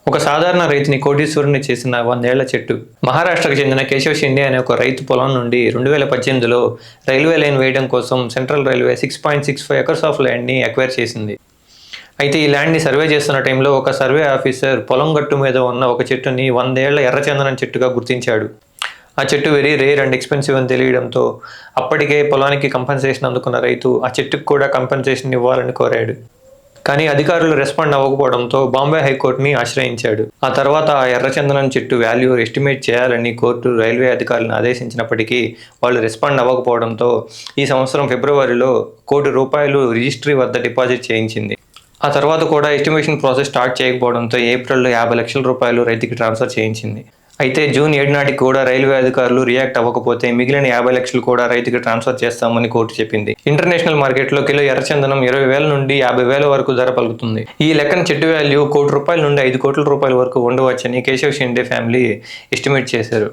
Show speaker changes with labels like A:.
A: ఒక సాధారణ రైతుని కోటీశ్వరుని చేసిన 100 ఏళ్ల చెట్టు. మహారాష్ట్రకు చెందిన కేశవ్ షిండే అనే ఒక రైతు పొలం నుండి 2018లో రైల్వే లైన్ వేయడం కోసం సెంట్రల్ రైల్వే 6.65 ఎకర్స్ ఆఫ్ ల్యాండ్ని అక్వైర్ చేసింది. అయితే ఈ ల్యాండ్ని సర్వే చేస్తున్న టైంలో ఒక సర్వే ఆఫీసర్ పొలం గట్టు మీద ఉన్న ఒక చెట్టుని 100 ఏళ్ల ఎర్రచందనం చెట్టుగా గుర్తించాడు. ఆ చెట్టు వెరీ రేర్ అండ్ ఎక్స్పెన్సివ్ అని తెలియడంతో అప్పటికే పొలానికి కంపెన్సేషన్ అందుకున్న రైతు ఆ చెట్టుకు కూడా కంపెన్సేషన్ ఇవ్వాలని కోరాడు. కానీ అధికారులు రెస్పాండ్ అవ్వకపోవడంతో బాంబే హైకోర్టుని ఆశ్రయించాడు. ఆ తర్వాత ఆ ఎర్రచందనం చెట్టు వాల్యూ ఎస్టిమేట్ చేయాలని కోర్టు రైల్వే అధికారులను ఆదేశించినప్పటికీ వాళ్ళు రెస్పాండ్ అవ్వకపోవడంతో ఈ సంవత్సరం ఫిబ్రవరిలో ₹1 కోటి రిజిస్ట్రీ వద్ద డిపాజిట్ చేయించింది. ఆ తర్వాత కూడా ఎస్టిమేషన్ ప్రాసెస్ స్టార్ట్ చేయకపోవడంతో ఏప్రిల్లో ₹50 లక్షల రైతుకి ట్రాన్స్ఫర్ చేయించింది. అయితే జూన్ 7 నాటికి కూడా రైల్వే అధికారులు రియాక్ట్ అవ్వకపోతే మిగిలిన 50 లక్షలు కూడా రైతుకి ట్రాన్స్ఫర్ చేస్తామని కోర్టు చెప్పింది. ఇంటర్నేషనల్ మార్కెట్లో కిలో ఎర్రచందనం 20,000 నుండి 50,000 వరకు ధర పలుకుతుంది. ఈ లెక్కన చెట్టు వాల్యూ ₹1 కోటి నుండి ₹5 కోట్ల వరకు ఉండవచ్చని కేశవ్ షిండే ఫ్యామిలీ ఎస్టిమేట్ చేశారు.